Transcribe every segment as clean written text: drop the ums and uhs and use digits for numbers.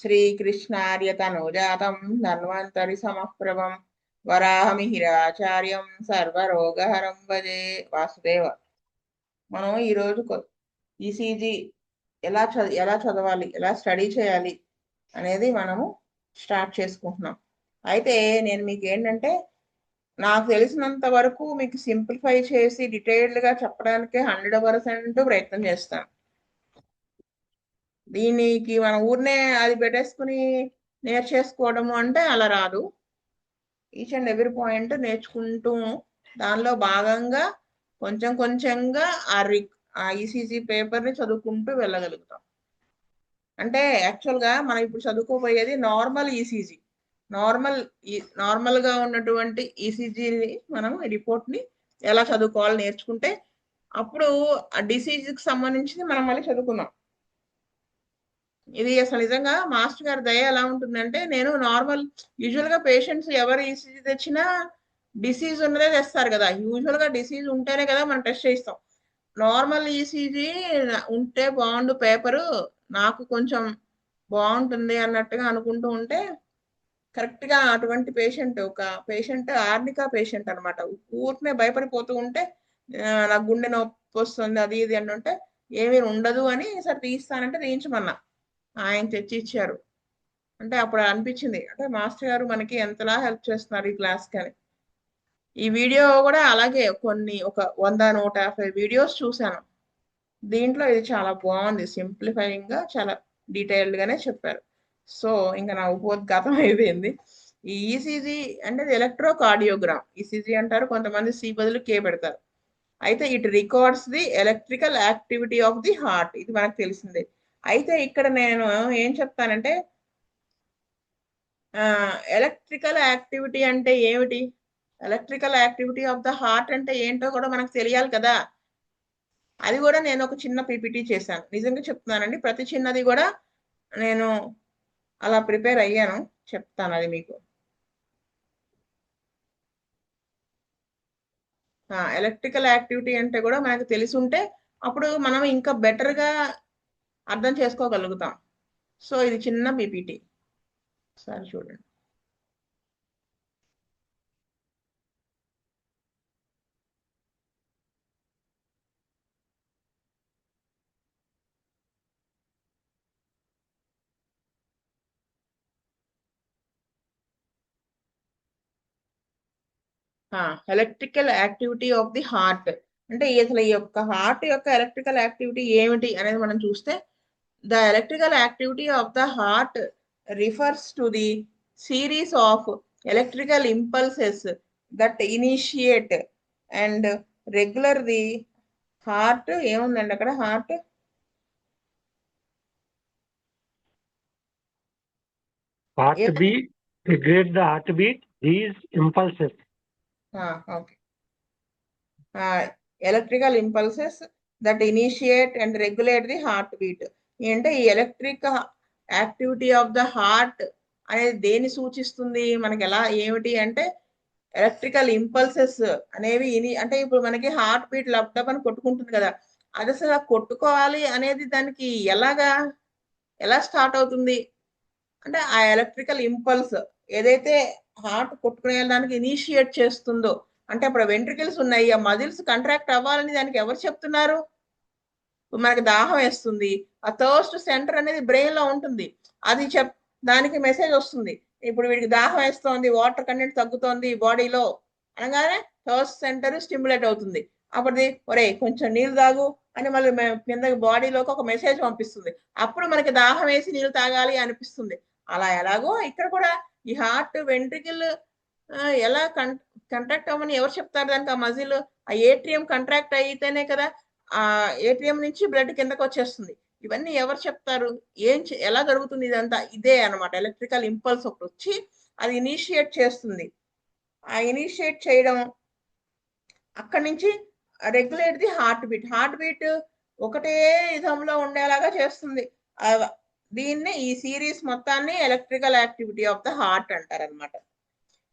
శ్రీకృష్ణార్యతనూజాతం ధన్వంతరి సమప్రభం వరాహమిహిరాచార్యం సర్వరోగహరం భజే వాసుదేవ. మనం ఈరోజు ఈసీజీ ఎలా చదవాలి, ఎలా స్టడీ చేయాలి అనేది మనము స్టార్ట్ చేసుకుంటున్నాం. అయితే నేను మీకు ఏంటంటే, నాకు తెలిసినంత వరకు మీకు సింప్లిఫై చేసి డీటెయిల్డ్గా చెప్పడానికి 100% ప్రయత్నం చేస్తాను. దీనికి మన ఊరినే అది పెట్టేసుకుని నేర్చేసుకోవడము అంటే అలా రాదు. ఈచ్ అండ్ ఎవ్రీ పాయింట్ నేర్చుకుంటూ దానిలో భాగంగా కొంచెం కొంచెంగా ఆ ఈసీజీ పేపర్ని చదువుకుంటూ వెళ్ళగలుగుతాం. అంటే యాక్చువల్గా మనం ఇప్పుడు చదువుకోబోయేది నార్మల్ ఈసీజీ. నార్మల్గా ఉన్నటువంటి ఈసీజీని మనం రిపోర్ట్ని ఎలా చదువుకోవాలో నేర్చుకుంటే అప్పుడు ఆ డిసీజ్కి సంబంధించింది మనం మళ్ళీ చదువుకున్నాం. ఇది అసలు నిజంగా మాస్టర్ గారి దయ ఎలా ఉంటుందంటే, నేను యూజువల్గా పేషెంట్స్ ఎవరు ఈసీజీ తెచ్చినా డిసీజ్ ఉన్నదే తెస్తారు కదా. యూజువల్గా డిసీజ్ ఉంటేనే కదా మనం టెస్ట్ చేయిస్తాం. నార్మల్ ఈసీజీ ఉంటే బాగుండు పేపరు, నాకు కొంచెం బాగుంటుంది అన్నట్టుగా అనుకుంటూ ఉంటే కరెక్ట్గా అటువంటి ఒక పేషెంట్ ఆర్నికా పేషెంట్ అనమాట. ఊరినే భయపడిపోతూ ఉంటే నాకు గుండె నొప్పి వస్తుంది అది ఇది అంటే ఏమీ ఉండదు అని సరే తీయిస్తానంటే తీయించమన్నా. ఆయన తెచ్చి ఇచ్చారు. అంటే అప్పుడు అనిపించింది, అంటే మాస్టర్ గారు మనకి ఎంతలా హెల్ప్ చేస్తున్నారు ఈ క్లాస్కి అని. ఈ వీడియో కూడా అలాగే ఒక 100-150 వీడియోస్ చూశాను. దీంట్లో ఇది చాలా బాగుంది, సింప్లిఫైయింగ్గా చాలా డీటెయిల్డ్గానే చెప్పారు. సో ఇంకా నా ఉపోద్ఘాతం అయిపోయింది. ఈ ఈసీజీ అంటే ఎలక్ట్రోకార్డియోగ్రామ్ ఈసీజీ అంటారు, కొంతమంది సి బదులు కే పెడతారు. అయితే it records the electrical activity of the heart, ఇది మనకు తెలిసిందే. అయితే ఇక్కడ నేను ఏం చెప్తానంటే, ఎలక్ట్రికల్ యాక్టివిటీ అంటే ఏమిటి, electrical activity of the heart అంటే ఏంటో కూడా మనకు తెలియాలి కదా. అది కూడా నేను ఒక చిన్న పీపీటీ చేశాను. నిజంగా చెప్తున్నానండి, ప్రతి చిన్నది కూడా నేను అలా ప్రిపేర్ అయ్యాను, చెప్తాను అది మీకు. ఎలక్ట్రికల్ యాక్టివిటీ అంటే కూడా మనకు తెలిసి ఉంటే అప్పుడు మనం ఇంకా బెటర్గా అర్థం చేసుకోగలుగుతాం. సో ఇది చిన్న పీపీటీ, సరే చూడండి. Electrical activity of the heart అంటే అసలు ఈ యొక్క హార్ట్ యొక్క ఎలక్ట్రికల్ యాక్టివిటీ ఏమిటి అనేది మనం చూస్తే, the electrical activity of the heart refers to the series of electrical impulses that initiate and regular the heart. ఏముందండి అక్కడ, heart beat, regulate the heartbeat, these impulses. Okay. Electrical impulses that initiate and regulate the heartbeat. అంటే ఈ electric activity of the heart అనేది దేని సూచిస్తుంది మనకి, ఎలా ఏమిటి అంటే ఎలక్ట్రికల్ ఇంపల్సెస్ అనేవి అంటే ఇప్పుడు మనకి హార్ట్ బీట్ లబ్డబ్ అని కొట్టుకుంటుంది కదా, అది అసలు కొట్టుకోవాలి అనేది దానికి ఎలా స్టార్ట్ అవుతుంది అంటే, ఆ ఎలక్ట్రికల్ ఇంపల్స్ ఏదైతే హార్ట్ కొట్టుకునే దానికి ఇనిషియేట్ చేస్తుందో, అంటే అప్పుడు వెంట్రికల్స్ ఉన్నాయి, ఆ మజిల్స్ కంట్రాక్ట్ అవ్వాలని దానికి ఎవరు చెప్తున్నారు. మనకి దాహం వేస్తుంది, ఆ థర్స్ట్ సెంటర్ అనేది బ్రెయిన్ లో ఉంటుంది, అది దానికి మెసేజ్ వస్తుంది, ఇప్పుడు వీడికి దాహం వేస్తోంది, వాటర్ కంటెంట్ తగ్గుతోంది బాడీలో అనగానే థర్స్ట్ సెంటర్ స్టిమ్యులేట్ అవుతుంది. అప్పటిది ఒరే కొంచెం నీళ్ళు తాగు అని మళ్ళీ కింద బాడీలోకి ఒక మెసేజ్ పంపిస్తుంది. అప్పుడు మనకి దాహం వేసి నీళ్ళు తాగాలి అనిపిస్తుంది. ఎలాగో ఇక్కడ కూడా ఈ హార్ట్ వెంట్రికల్ ఎలా కంట్రాక్ట్ అవ్వమని ఎవరు చెప్తారు దానికి, ఆ మజిల్ ఆ ఏట్రియం కంట్రాక్ట్ అయితేనే కదా ఆ ఏటీఎం నుంచి బ్లడ్ కిందకు వచ్చేస్తుంది. ఇవన్నీ ఎవరు చెప్తారు, ఎలా జరుగుతుంది ఇదంతా, ఇదే అనమాట ఎలక్ట్రికల్ ఇంపల్స్ ఒకటి వచ్చి అది ఇనిషియేట్ చేస్తుంది. ఆ ఇనిషియేట్ చేయడం అక్కడి నుంచి రెగ్యులేట్ ది హార్ట్ బీట్ ఒకటే విధంలో ఉండేలాగా చేస్తుంది. దీన్ని ఈ సిరీస్ మొత్తాన్ని electrical activity of the heart అంటారనమాట.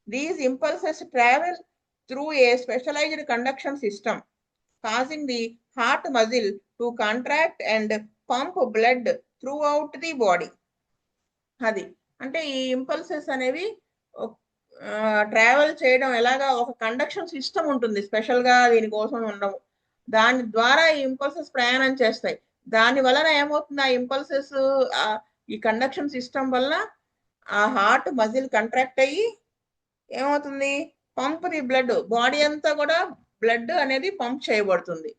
These impulses travel through a specialised conduction system causing the heart muscle to contract and pump blood throughout the body. అది అంటే ఈ ఇంపల్సెస్ అనేవి ట్రావెల్ చేయడం ఎలాగా ఒక కండక్షన్ సిస్టమ్ ఉంటుంది స్పెషల్ గా దీనికోసం ఉండవు. దాని ద్వారా ఈ ఇంపల్సెస్ ప్రయాణం చేస్తాయి. దాని వలన ఏమవుతుంది, ఆ ఇంపల్సెస్ ఈ కండక్షన్ సిస్టమ్ వల్ల ఆ హార్ట్ మజిల్ కంట్రాక్ట్ అయ్యి ఏమవుతుంది, పంప్ ది బ్లడ్, బాడీ అంతా కూడా బ్లడ్ అనేది పంప్ చేయబడుతుంది.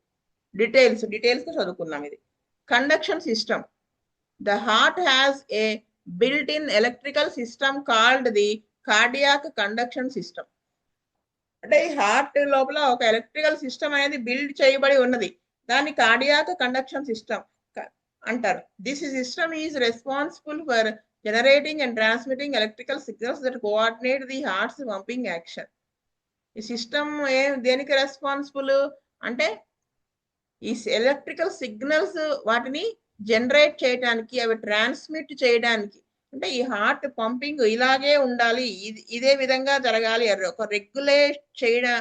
డీటెయిల్స్ చదువుకుందాం. ఇది conduction system. The heart has a built-in electrical system called the cardiac conduction system. అంటే ఈ హార్ట్ లోపల ఒక ఎలక్ట్రికల్ సిస్టమ్ అనేది బిల్డ్ చేయబడి ఉన్నది. దాన్ని కార్డియాక్ కండక్షన్ సిస్టమ్ అంటారు. This system is responsible for generating and transmitting electrical signals that coordinate the hearts pumping action. ఈ సిస్టమ్ దేనికి రెస్పాన్సిబుల్ అంటే ఈ ఎలక్ట్రికల్ సిగ్నల్స్ వాటిని జనరేట్ చేయడానికి, అవి ట్రాన్స్మిట్ చేయడానికి. అంటే ఈ హార్ట్ పంపింగ్ ఇలాగే ఉండాలి, ఇదే విధంగా జరగాలి, ఒక రెగ్యులేట్ చేయడం,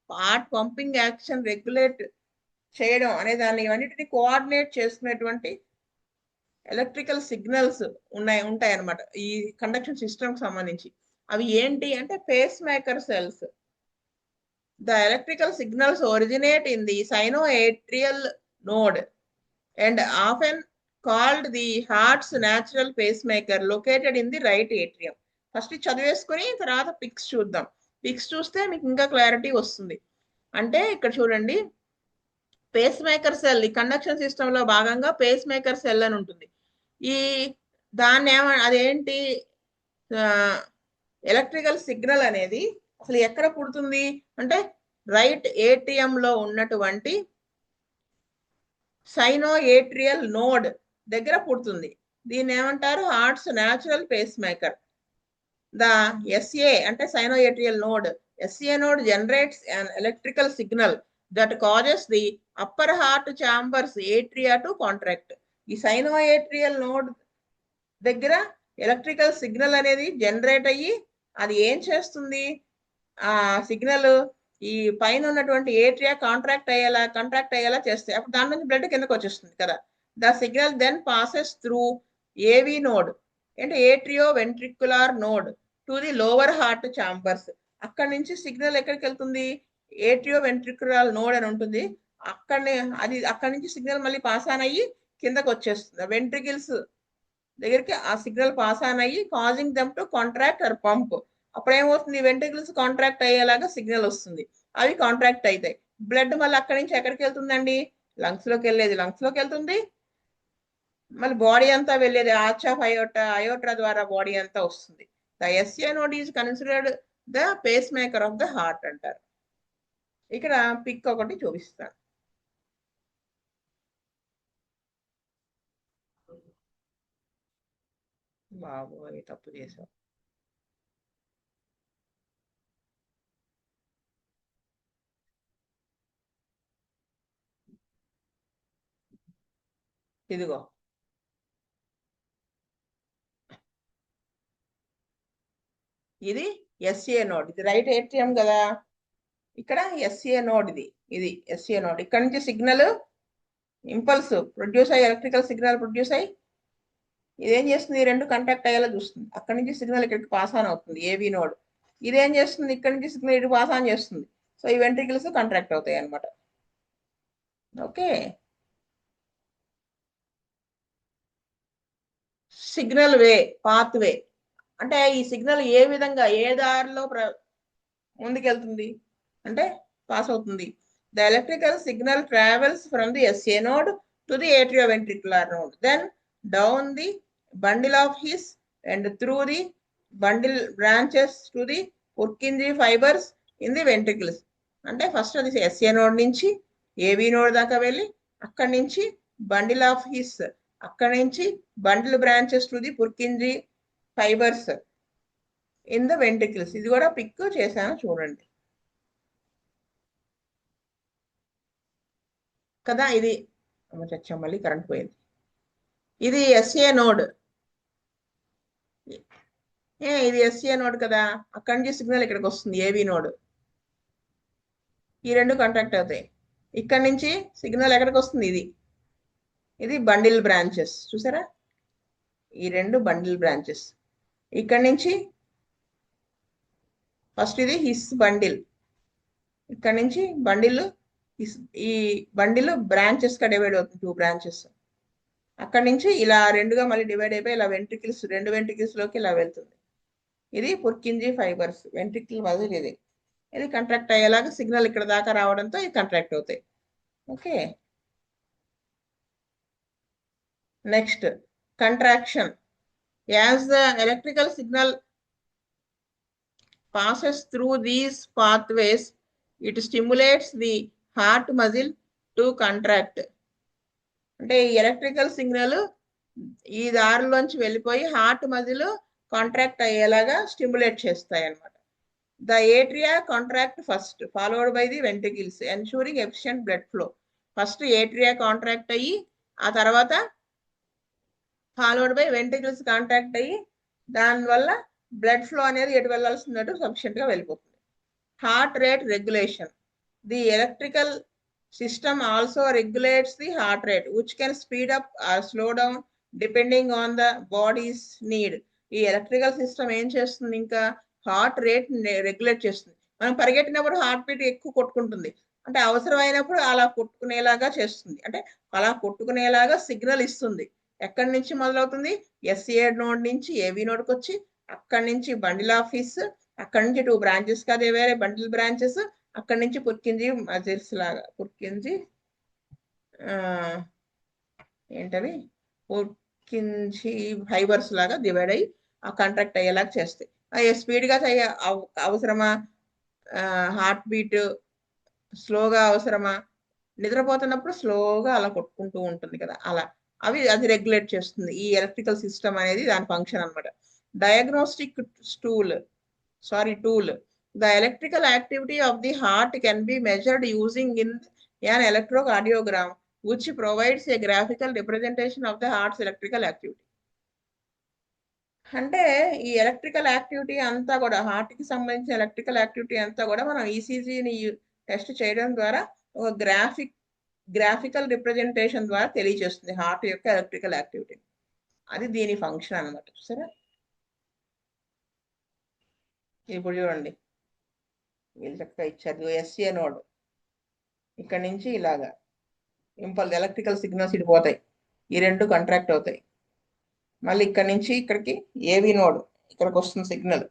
హార్ట్ పంపింగ్ యాక్షన్ రెగ్యులేట్ చేయడం అనే దాన్ని ఇవన్నిటిని కోఆర్డినేట్ చేసుకునేటువంటి ఎలక్ట్రికల్ సిగ్నల్స్ ఉంటాయి అన్నమాట ఈ కండక్షన్ సిస్టమ్ కి సంబంధించి. అవి ఏంటి అంటే pacemaker cells. The electrical signals originate in the sinoatrial node and often called the heart's natural pacemaker located in the right atrium. First చదివేసుకుని తర్వాత పిక్స్ చూద్దాం. పిక్స్ చూస్తే మీకు ఇంకా క్లారిటీ వస్తుంది. అంటే ఇక్కడ చూడండి, పేస్ మేకర్ సెల్ ఈ కండక్షన్ సిస్టమ్ లో భాగంగా పేస్ మేకర్ సెల్ అని ఉంటుంది. ఈ దాన్ని అదేంటి, ఎలక్ట్రికల్ సిగ్నల్ అనేది అసలు ఎక్కడ పుడుతుంది అంటే రైట్ ఏట్రియం లో ఉన్నటువంటి సైనోఏట్రియల్ నోడ్ దగ్గర పుడుతుంది. దీన్ని ఏమంటారు, heart's natural pacemaker. The SA అంటే sinoatrial node. SA node generates an electrical signal that causes the upper heart chambers atria to contract. ఈ సైనోఏట్రియల్ నోడ్ దగ్గర ఎలక్ట్రికల్ సిగ్నల్ అనేది జనరేట్ అయ్యి అది ఏం చేస్తుంది, ఆ సిగ్నల్ ఈ పైన ఉన్నటువంటి ఏట్రియా కాంట్రాక్ట్ అయ్యేలా చేస్తాయి. అప్పుడు దాని నుంచి బ్లడ్ కిందకు వచ్చేస్తుంది కదా. The signal then passes through AV node అంటే atrioventricular node to the lower heart chambers. అక్కడి నుంచి సిగ్నల్ ఎక్కడికి వెళ్తుంది, ఏట్రియో వెంట్రికులార్ నోడ్ అని ఉంటుంది. అక్కడి నుంచి సిగ్నల్ మళ్ళీ పాస్ ఆన్ అయ్యి కిందకు వచ్చేస్తుంది. వెంట్రికిల్స్ దగ్గరికి ఆ సిగ్నల్ పాస్ ఆన్ అయ్యి causing them to contract are pump. అప్పుడు ఏమవుతుంది, వెంట్రికల్స్ కాంట్రాక్ట్ అయ్యేలాగా సిగ్నల్ వస్తుంది. అవి కాంట్రాక్ట్ అవుతాయి. బ్లడ్ మళ్ళీ అక్కడి నుంచి ఎక్కడికి వెళ్తుందండి, లంగ్స్ లోకి వెళ్ళేది లంగ్స్ లోకి వెళ్తుంది. మళ్ళీ బాడీ అంతా వెళ్ళేది ఆర్చ్ ఆఫ్ అయోట్రా ద్వారా బాడీ అంతా వస్తుంది. The essay node is considered the face maker of the heart అంటారు. ఇక్కడ పిక్ ఒకటి చూపిస్తాను. బాబోయ్ తప్పు చేసాం. ఇదిగో ఇది ఎస్ఏ నోడ్. ఇది రైట్ ఏట్రియం కదా, ఇక్కడ ఎస్ఏ నోడ్. ఇది ఎస్ఏ నోడ్. ఇక్కడ నుంచి సిగ్నల్ ఇంపల్స్ ప్రొడ్యూస్ అయ్యి ఎలక్ట్రికల్ సిగ్నల్ ప్రొడ్యూస్ అయ్యి ఇదేం చేస్తుంది, ఈ రెండు కాంటాక్ట్ అయ్యేలా చూస్తుంది. అక్కడి నుంచి సిగ్నల్ ఇక్కడికి పాస్ ఆన్ అవుతుంది ఏవి నోడ్. ఇదేం చేస్తుంది, ఇక్కడ నుంచి సిగ్నల్ ఇటు పాస్ ఆన్ చేస్తుంది. సో ఈ వెంట్రికల్స్ కాంట్రాక్ట్ అవుతాయి అన్నమాట. ఓకే, సిగ్నల్ వే, పాత్ వే అంటే ఈ సిగ్నల్ ఏ విధంగా ఏ దారిలో ముందుకెళ్తుంది అంటే పాస్ అవుతుంది. The electrical signal travels from the SA node to the atrioventricular node, then down the bundle of His and through the bundle branches to the Purkinje fibers in the ventricles. అంటే first అది SA node నుంచి ఏవి node దాకా వెళ్ళి అక్కడి నుంచి bundle of His, అక్కడి నుంచి bundle branches to the Purkinje fibres in the ventricles. ఇది కూడా పిక్ చేశాను చూడండి కదా. ఇది చచ్చా, మళ్ళీ కరెంట్ పోయింది. ఇది ఎస్ఏ నోడ్, ఇది ఎస్ఏ నోడ్ కదా. అక్కడి నుంచి సిగ్నల్ ఇక్కడికి వస్తుంది ఏవి నోడ్. ఈ రెండు కాంటాక్ట్ అవుతాయి. ఇక్కడి నుంచి సిగ్నల్ ఎక్కడికి వస్తుంది, ఇది బండిల్ బ్రాంచెస్ చూసారా. ఈ రెండు బండిల్ బ్రాంచెస్. ఇక్కడ నుంచి ఫస్ట్ ఇది హిస్ బండిల్, ఇక్కడ నుంచి బండిల్ ఈ బండిల్ బ్రాంచెస్ గా డివైడ్ అవుతుంది, 2 బ్రాంచెస్. అక్కడ నుంచి ఇలా రెండుగా మళ్ళీ డివైడ్ అయిపోయి ఇలా వెంట్రికిల్స్, 2 వెంట్రికిల్స్ లోకి ఇలా వెళ్తుంది. ఇది పుర్కింజీ ఫైబర్స్, వెంట్రికిల్ మజిల్ ఇది. ఇది కంట్రాక్ట్ అయ్యేలాగా సిగ్నల్ ఇక్కడ దాకా రావడంతో ఇది కంట్రాక్ట్ అవుతాయి. Okay, next contraction. As the electrical signal passes through these pathways, it stimulates the heart muscle to contract. అంటే ఈ ఎలక్ట్రికల్ సిగ్నల్ ఈ దారిలోంచి వెళ్ళిపోయి హార్ట్ మజిల్ కాంట్రాక్ట్ అయ్యేలాగా స్టిమ్యులేట్ చేస్తాయి అన్నమాట. The atria contract first, followed by the ventricles, ensuring efficient blood flow. First atria contract అయ్యి ఆ తర్వాత ఫాలోడ్ బై వెంట్రికిల్స్ కాంట్రాక్ట్ అయ్యి దానివల్ల బ్లడ్ ఫ్లో అనేది ఎటు వెళ్ళాల్సినట్టు సఫిషియెంట్ గా వెళ్ళిపోతుంది. Heart rate regulation. The electrical system also regulates the heart rate which can speed up or slow down depending on the bodies need. ఈ ఎలక్ట్రికల్ సిస్టమ్ ఏం చేస్తుంది, ఇంకా హార్ట్ రేట్ రెగ్యులేట్ చేస్తుంది. మనం పరిగెట్టినప్పుడు హార్ట్ బీట్ ఎక్కువ కొట్టుకుంటుంది, అంటే అవసరమైనప్పుడు అలా కొట్టుకునేలాగా చేస్తుంది, అంటే అలా కొట్టుకునేలాగా సిగ్నల్ ఇస్తుంది. ఎక్కడి నుంచి మొదలవుతుంది, ఎస్ఏ నోడ్ నుంచి ఏవి నోడ్కి వచ్చి అక్కడి నుంచి బండిల్ ఆఫీస్, అక్కడి నుంచి 2 బ్రాంచెస్ కాదే వేరే బండిల్ బ్రాంచెస్, అక్కడి నుంచి పుర్కింజీ మజిల్స్ లాగా పుర్కింజీ ఏంటవి పుర్కింజీ ఫైబర్స్ లాగా డివైడ్ అయ్యి ఆ కాంట్రాక్ట్ అయ్యేలాగా చేస్తాయి. అవి స్పీడ్గా అవసరమా, హార్ట్ బీట్ స్లోగా అవసరమా, నిద్రపోతున్నప్పుడు స్లోగా అలా కొట్టుకుంటూ ఉంటుంది కదా, అలా అది రెగ్యులేట్ చేస్తుంది. ఈ ఎలక్ట్రికల్ సిస్టమ్ అనేది దాని ఫంక్షన్ అన్నమాట. Diagnostic tool. The electrical activity of the heart can be measured using an electrocardiogram, which provides a graphical representation of the heart's electrical activity. అంటే ఈ ఎలక్ట్రికల్ యాక్టివిటీ అంతా కూడా, హార్ట్ కి సంబంధించిన ఎలక్ట్రికల్ యాక్టివిటీ అంతా కూడా మనం ఈసీజీని టెస్ట్ చేయడం ద్వారా ఒక గ్రాఫికల్ రిప్రజెంటేషన్ ద్వారా తెలియజేస్తుంది హార్ట్ యొక్క ఎలక్ట్రికల్ యాక్టివిటీ. అది దీని ఫంక్షన్ అన్నమాట. సరే, ఇప్పుడు చూడండి వీళ్ళు చక్కగా ఇచ్చారు. ఎస్ఏ నోడ్ ఇక్కడ నుంచి ఇలాగా ఎలక్ట్రికల్ సిగ్నల్స్ ఇటు పోతాయి, ఈ రెండు కాంట్రాక్ట్ అవుతాయి. మళ్ళీ ఇక్కడ నుంచి ఇక్కడికి ఏవి నోడ్ ఇక్కడికి వస్తుంది సిగ్నల్,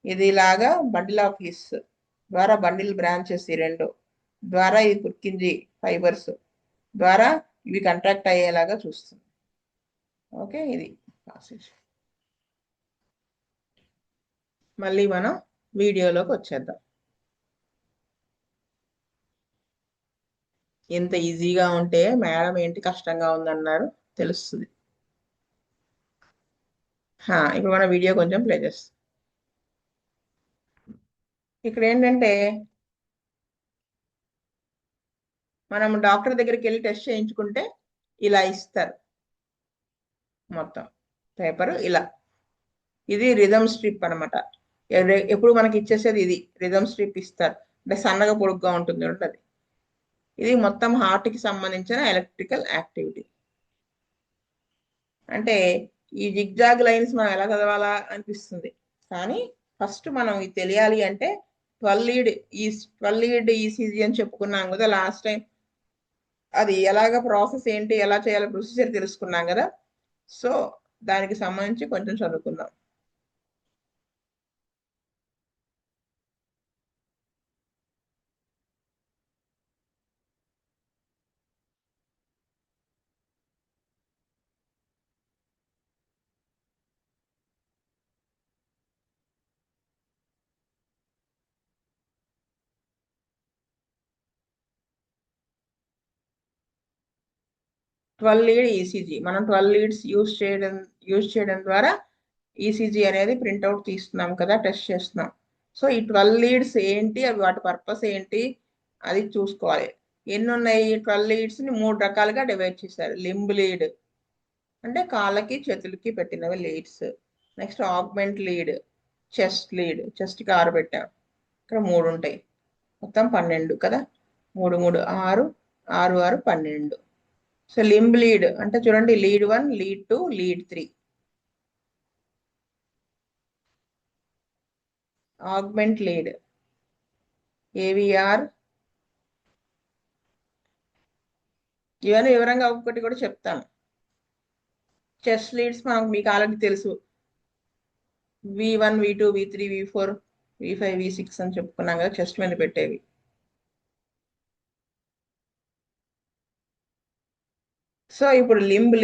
ఇది ఇలాగా బండిల్ ఆఫీస్ ద్వారా బండిల్ బ్రాంచెస్ ఈ రెండు ద్వారా ఇది పుర్కింజీ ఫైబర్స్ ద్వారా ఇవి కాంట్రాక్ట్ అయ్యేలాగా చూస్తుంది. ఓకే, ఇది ప్రాసెస్. మళ్ళీ మనం వీడియోలోకి వచ్చేద్దాం. ఎంత ఈజీగా ఉంటే మేడం ఏంటి కష్టంగా ఉందన్నారు తెలుస్తుంది. ఇప్పుడు మన వీడియో కొంచెం ప్లే చేస్తాం. ఇక్కడ ఏంటంటే మనం డాక్టర్ దగ్గరికి వెళ్ళి టెస్ట్ చేయించుకుంటే ఇలా ఇస్తారు మొత్తం పేపర్ ఇలా. ఇది రిథమ్ స్ట్రిప్ అనమాట. ఎప్పుడు మనకి ఇచ్చేసేది ఇది రిథమ్ స్ట్రిప్ ఇస్తారు, అంటే సన్నగా పొడుగ్గా ఉంటుంది అది. ఇది మొత్తం హార్ట్ కి సంబంధించిన ఎలక్ట్రికల్ యాక్టివిటీ. అంటే ఈ జిగ్జాగ్ లైన్స్ మనం ఎలా చదవాలా అనిపిస్తుంది, కానీ ఫస్ట్ మనం ఇది తెలియాలి అంటే 12 లీడ్ ఈసీజీ అని చెప్పుకున్నాం కదా లాస్ట్ టైం. అది ఎలాగ ప్రాసెస్ ఏంటి, ఎలా చేయాలి ప్రొసీజర్ తెలుసుకున్నాం కదా. సో దానికి సంబంధించి కొంచెం చదువుకుందాం. లీడ్ ఈసీజీ మనం 12 లీడ్స్ యూజ్ చేయడం ద్వారా ఈసీజీ అనేది ప్రింట్అవుట్ తీస్తున్నాం కదా, టెస్ట్ చేస్తున్నాం. సో ఈ 12 లీడ్స్ ఏంటి, అవి వాటి పర్పస్ ఏంటి అది చూసుకోవాలి. ఎన్ని ఉన్నాయి, 12 లీడ్స్ ని 3 రకాలుగా డివైడ్ చేశారు. లింబ్ లీడ్ అంటే కాళ్ళకి చేతులకి పెట్టినవి leads. Next augment lead, chest lead, chest కి 6 పెట్టాం, ఇక్కడ 3 ఉంటాయి, మొత్తం 12 కదా. 3 3 6 6 6 12. సో లింబ్ లీడ్ అంటే చూడండి, lead 1 lead 2 lead 3. Augment lead, AVR. ఇవన్నీ వివరంగా ఒక్కొక్కటి కూడా చెప్తాను. చెస్ట్ లీడ్స్ మీకు ఆల్రెడీ తెలుసు, V1 V2 V3 V4 V5 V6 అని చెప్పుకున్నాం కదా చెస్ట్ మీద పెట్టేవి. సో ఇప్పుడు లింబ్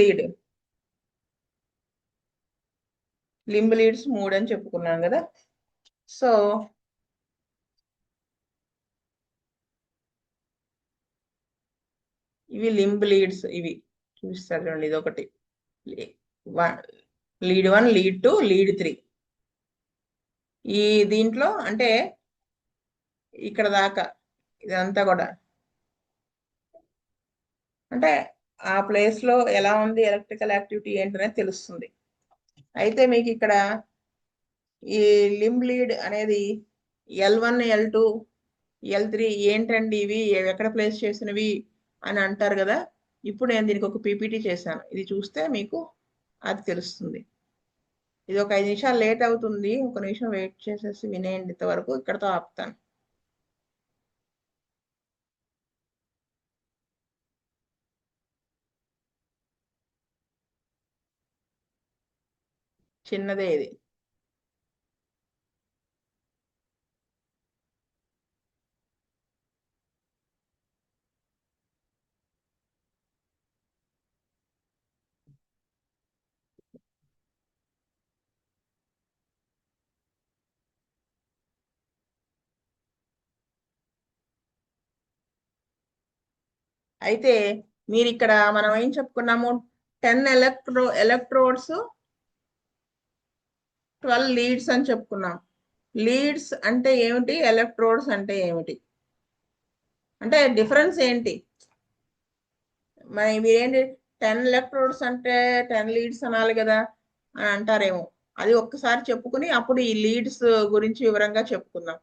లీడ్స్ 3 అని చెప్పుకున్నాం కదా. సో ఇవి లింబ్ లీడ్స్, ఇవి చూపిస్తారు చూడండి. ఇది ఒకటి లీడ్ 1, లీడ్ 2, లీడ్ 3. ఈ దీంట్లో అంటే ఇక్కడ దాకా ఇదంతా కూడా అంటే ఆ ప్లేస్ లో ఎలా ఉంది ఎలక్ట్రికల్ యాక్టివిటీ ఏంటనేది తెలుస్తుంది. అయితే మీకు ఇక్కడ ఈ లింబ్ లీడ్ అనేది L1 L2 L3 ఏంటండి ఇవి, ఎక్కడ ప్లేస్ చేసినవి అని అంటారు కదా. ఇప్పుడు నేను దీనికి ఒక పీపీటీ చేశాను, ఇది చూస్తే మీకు అది తెలుస్తుంది. ఇది ఒక 5 నిమిషాలు లేట్ అవుతుంది, ఒక నిమిషం వెయిట్ చేసేసి వినేయండి. ఇంతవరకు ఇక్కడతో ఆపుతాను. చిన్నదే ఇది. అయితే మీరు ఇక్కడ మనం ఏం చెప్పుకున్నాము, 10 ఎలక్ట్రోడ్స్ 12 లీడ్స్ అని చెప్పుకున్నాం. లీడ్స్ అంటే ఏమిటి, ఎలక్ట్రోడ్స్ అంటే ఏమిటి, అంటే డిఫరెన్స్ ఏంటి? మరి మీరేంటి 10 ఎలక్ట్రోడ్స్ అంటే 10 లీడ్స్ అనాలి కదా అని అంటారేమో. అది ఒక్కసారి చెప్పుకుని అప్పుడు ఈ లీడ్స్ గురించి వివరంగా చెప్పుకుందాం.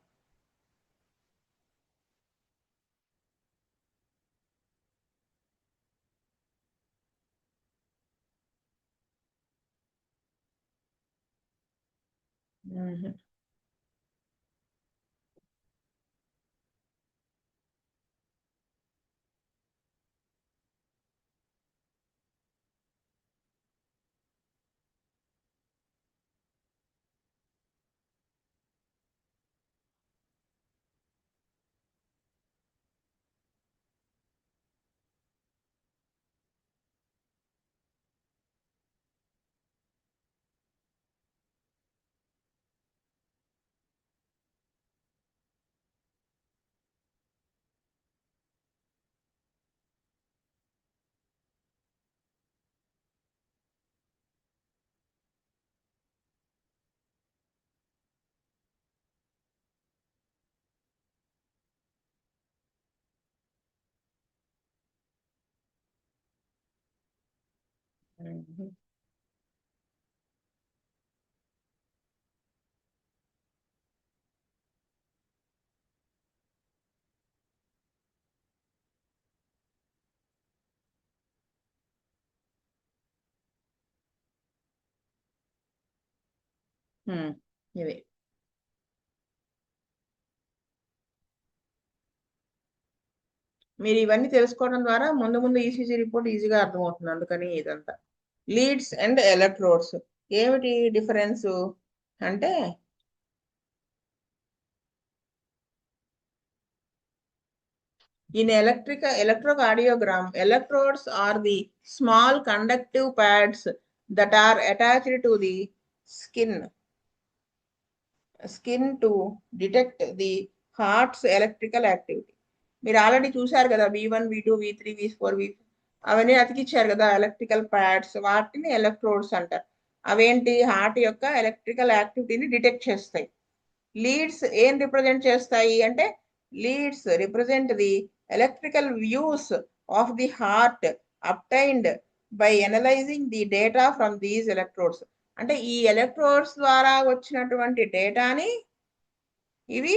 ఇది మీరు ఇవన్నీ తెలుసుకోవడం ద్వారా ముందు ముందు ఈసీజీ రిపోర్ట్ ఈజీగా అర్థమవుతుంది. అందుకని ఇదంతా లీడ్స్ అండ్ ఎలక్ట్రోడ్స్ ఏమిటి డిఫరెన్స్ అంటే, in electrocardiogram, electrodes are the small conductive pads that are attached to the skin to detect the heart's electrical activity. మీరు ఆల్రెడీ చూశారు కదా, V1 V2 V3 V4 అవన్నీ అతికిచ్చారు కదా ఎలక్ట్రికల్ ప్యాడ్స్, వాటిని electrodes అంటారు. అవేంటి, హార్ట్ యొక్క ఎలక్ట్రికల్ యాక్టివిటీని డిటెక్ట్ చేస్తాయి. లీడ్స్ ఏం రిప్రజెంట్ చేస్తాయి అంటే, leads represent the electrical views of the heart obtained by analysing the data from these electrodes. అంటే ఈ ఎలక్ట్రోడ్స్ ద్వారా వచ్చినటువంటి డేటాని ఇవి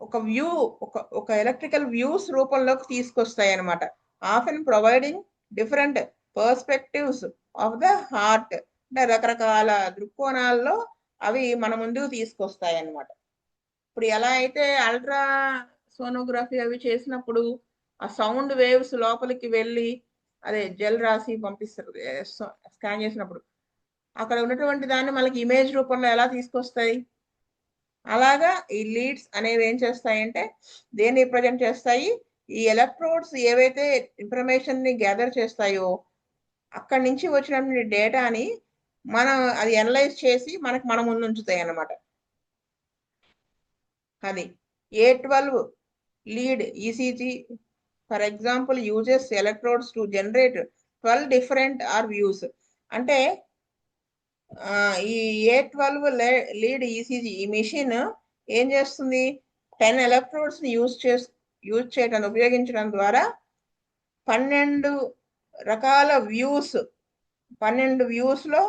ఒక వ్యూ, ఒక ఎలక్ట్రికల్ వ్యూస్ రూపంలోకి తీసుకొస్తాయి అన్నమాట. Often providing different perspectives of the heart. అంటే రకరకాల దృక్కోణాల్లో అవి మన ముందుకు తీసుకొస్తాయి అన్నమాట. ఇప్పుడు ఎలా అయితే అల్ట్రా సోనోగ్రఫీ అవి చేసినప్పుడు ఆ సౌండ్ వేవ్స్ లోపలికి వెళ్ళి అదే జెల్ రాసి పంపిస్తారు స్కాన్ చేసినప్పుడు అక్కడ ఉన్నటువంటి దాన్ని మనకి ఇమేజ్ రూపంలో ఎలా తీసుకొస్తాయి. అలాగా ఈ లీడ్స్ అనేవి ఏం చేస్తాయంటే దేన్ని రిప్రజెంట్ చేస్తాయి, ఈ ఎలక్ట్రోడ్స్ ఏవైతే ఇన్ఫర్మేషన్ ని గ్యాదర్ చేస్తాయో అక్కడి నుంచి వచ్చినటువంటి డేటాని మనం అది అనలైజ్ చేసి మనకు మన ముందు ఉంచుతాయి అన్నమాట. అది A12 lead ECG, for example, uses electrodes to generate 12 different R views. అంటే ఈ A12 లీడ్ ఈసీజీ ఈ మిషన్ ఏం చేస్తుంది, 10 ఎలక్ట్రోడ్స్ ని యూజ్ చేయడం ఉపయోగించడం ద్వారా 12 రకాల వ్యూస్ 12 వ్యూస్ లో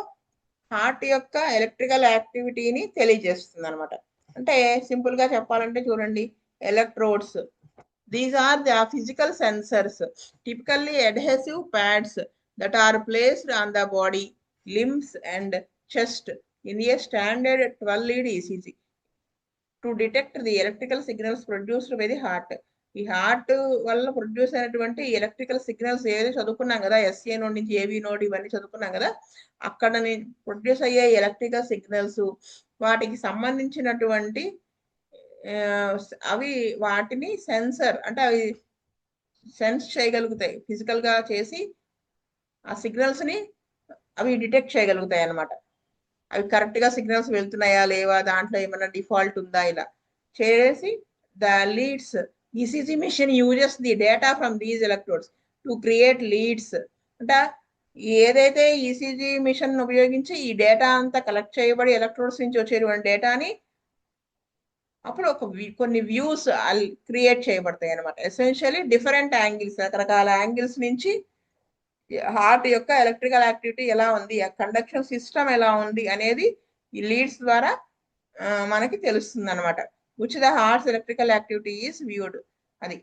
హార్ట్ యొక్క ఎలక్ట్రికల్ యాక్టివిటీని తెలియజేస్తుంది అనమాట. అంటే సింపుల్ గా చెప్పాలంటే చూడండి, electrodes, these are the physical sensors, typically adhesive pads that are placed on the body, limbs and chest in a standard 12 lead ECG to detect the electrical signals produced by the heart. ఈ heart వల్ల produce అయినటువంటి electrical signals ఏది చదువుకున్నాం కదా, SA node నుంచి ఏవి node ఇవన్నీ చదువుకున్నాం కదా, అక్కడ ప్రొడ్యూస్ అయ్యే ఎలక్ట్రికల్ సిగ్నల్స్ వాటికి సంబంధించినటువంటి అవి వాటిని సెన్సర్ అంటే అవి సెన్స్ చేయగలుగుతాయి, ఫిజికల్ గా చేసి ఆ సిగ్నల్స్ ని అవి డిటెక్ట్ చేయగలుగుతాయి అన్నమాట. అవి కరెక్ట్ గా సిగ్నల్స్ వెళ్తున్నాయా లేవా, దాంట్లో ఏమైనా డిఫాల్ట్ ఉందా, ఇలా చేసి the leads ECG machine uses the data from these electrodes to create leads. అంటే ఏదైతే ఈసీజీ మిషన్ ఉపయోగించి ఈ డేటా అంతా కలెక్ట్ చేయబడి ఎలక్ట్రోడ్స్ నుంచి వచ్చేటువంటి డేటాని అప్పుడు కొన్ని వ్యూస్ క్రియేట్ చేయబడతాయి అనమాట. ఎసెన్షియలీ డిఫరెంట్ యాంగిల్స్, రకరకాల యాంగిల్స్ నుంచి హార్ట్ యొక్క ఎలక్ట్రికల్ యాక్టివిటీ ఎలా ఉంది, ఆ కండక్షన్ సిస్టమ్ ఎలా ఉంది అనేది ఈ లీడ్స్ ద్వారా మనకి తెలుస్తుంది అనమాట. Which the hearts electrical activity is viewed. అది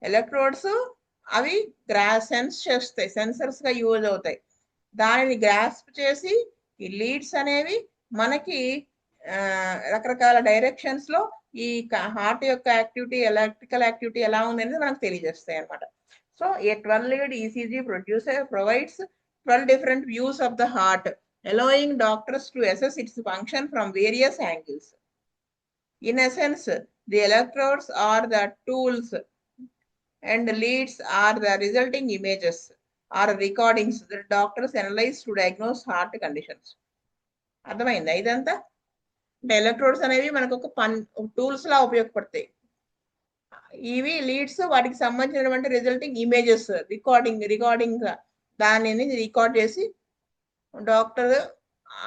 ఎలక్ట్రోడ్స్ అవి సెన్స్ చేస్తాయి, సెన్సర్స్ గా యూజ్ అవుతాయి. దానిని గ్రాస్ప్ చేసి ఈ లీడ్స్ అనేవి మనకి రకరకాల డైరెక్షన్స్ లో ఈ హార్ట్ యొక్క యాక్టివిటీ, ఎలక్ట్రికల్ యాక్టివిటీ ఎలా ఉంది అనేది మనకు తెలియజేస్తాయి అనమాట. So a 12 lead ECG provides 12 different views of the heart, allowing doctors to assess its function from various angles. In essence, the electrodes are the tools and the leads are the resulting images or recordings that doctors analyze to diagnose heart conditions. అర్థమైందా ఇదంతా? అంటే electrodes అనేవి మనకు ఒక tools లా ఉపయోగపడతాయి. ఇవి leads వాటికి సంబంధించినటువంటి రిజల్టింగ్ ఇమేజెస్ రికార్డింగ్ దానిని రికార్డ్ చేసి డాక్టర్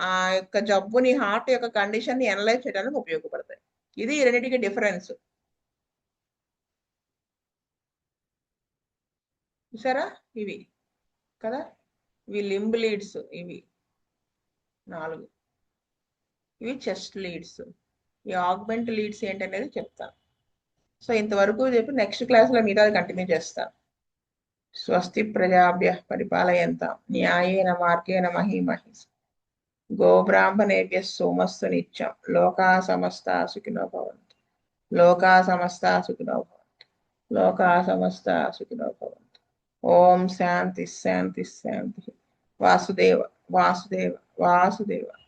ఆ యొక్క జబ్బుని, హార్ట్ యొక్క కండిషన్ ని అనలైజ్ చేయడానికి ఉపయోగపడతాయి. ఇది రెండింటికి డిఫరెన్స్. చూసారా ఇవి కదా, ఇవి లింబ్ లీడ్స్, ఇవి 4, ఇవి చెస్ట్ లీడ్స్. ఈ ఆగ్మెంట్ లీడ్స్ ఏంటనేది చెప్తాను. సో ఇంతవరకు చెప్పి నెక్స్ట్ క్లాస్లో మీద కంటిన్యూ చేస్తాను. స్వస్తి ప్రజాభ్యః పరిపాలయంతాం న్యాయేన మార్గేణ మహీమహీ గోబ్రాహ్మణేభ్యః సోమస్తు నిత్యం లోకా సమస్తా సుఖినో భవంతు. లోకా సమస్తా సుఖినో భవంతు. లోకా సమస్తా సుఖినో భవంతు. ఓం శాంతి శాంతి శాంతి. వాసుదేవ వాసుదేవ వాసుదేవ.